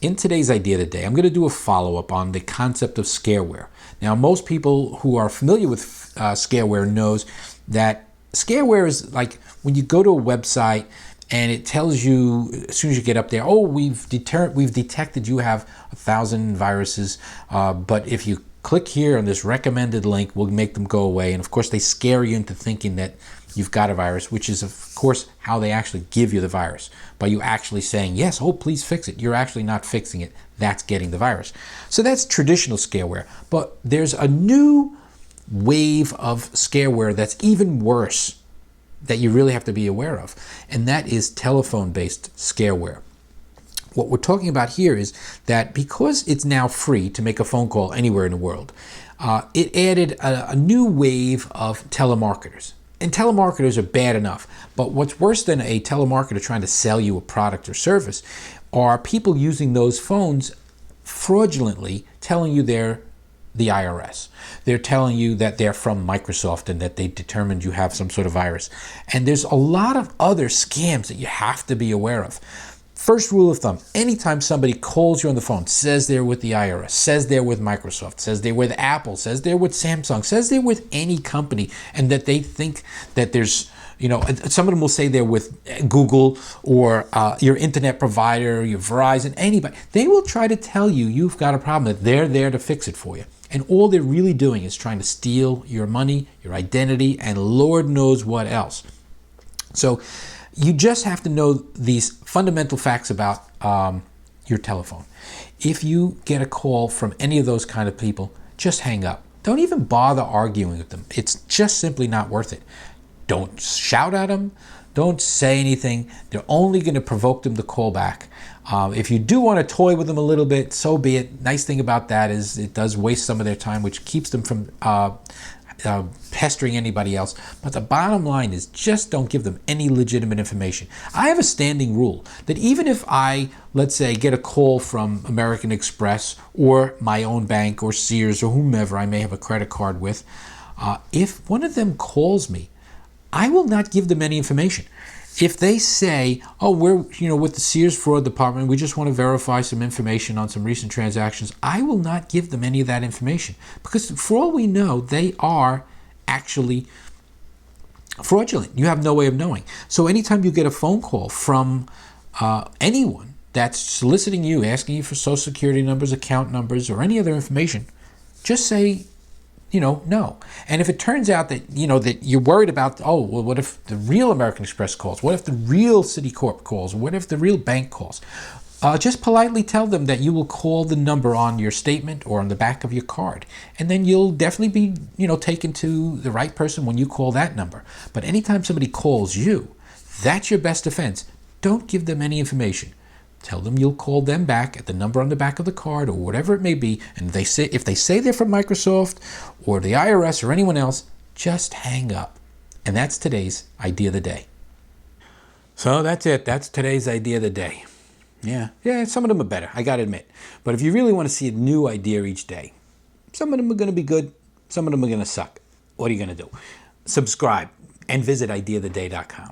In today's idea of the day, I'm going to do a follow-up on the concept of ScareWare. Now, most people who are familiar with ScareWare knows that ScareWare is like when you go to a website and it tells you as soon as you get up there, oh, we've detected you have 1,000 viruses, but if you click here on this recommended link, we'll make them go away. And of course, they scare you into thinking that you've got a virus, which is of course how they actually give you the virus. By you actually saying, yes, oh, please fix it. You're actually not fixing it. That's getting the virus. So that's traditional scareware. But there's a new wave of scareware that's even worse that you really have to be aware of. And that is telephone-based scareware. What we're talking about here is that because it's now free to make a phone call anywhere in the world, it added a new wave of telemarketers. And telemarketers are bad enough, but what's worse than a telemarketer trying to sell you a product or service are people using those phones fraudulently telling you they're the IRS. They're telling you that they're from Microsoft and that they determined you have some sort of virus. And there's a lot of other scams that you have to be aware of. First rule of thumb, anytime somebody calls you on the phone, says they're with the IRS, says they're with Microsoft, says they're with Apple, says they're with Samsung, says they're with any company, and that they think that there's, some of them will say they're with Google or your internet provider, your Verizon, anybody. They will try to tell you you've got a problem, that they're there to fix it for you. And all they're really doing is trying to steal your money, your identity, and Lord knows what else. So you just have to know these fundamental facts about your telephone. If you get a call from any of those kind of people, just hang up. Don't even bother arguing with them. It's just simply not worth it. Don't shout at them. Don't say anything. They're only going to provoke them to call back. If you do want to toy with them a little bit, so be it. Nice thing about that is it does waste some of their time, which keeps them from pestering anybody else. But the bottom line is just don't give them any legitimate information. I have a standing rule that even if I, let's say, get a call from American Express or my own bank or Sears or whomever I may have a credit card with, if one of them calls me, I will not give them any information. If they say, oh, we're with the Sears fraud department, we just want to verify some information on some recent transactions, I will not give them any of that information, because for all we know, they are actually fraudulent. You have no way of knowing. So anytime you get a phone call from anyone that's soliciting you, asking you for social security numbers, account numbers, or any other information, just say, no. And if it turns out that, that you're worried about, oh, well, what if the real American Express calls? What if the real Citicorp calls? What if the real bank calls? Just politely tell them that you will call the number on your statement or on the back of your card. And then you'll definitely be, taken to the right person when you call that number. But anytime somebody calls you, that's your best defense. Don't give them any information. Tell them you'll call them back at the number on the back of the card or whatever it may be. And if they say they're from Microsoft or the IRS or anyone else, just hang up. And that's today's idea of the day. So that's it. That's today's idea of the day. Yeah, some of them are better, I got to admit. But if you really want to see a new idea each day, some of them are going to be good, some of them are going to suck. What are you going to do? Subscribe and visit ideaoftheday.com.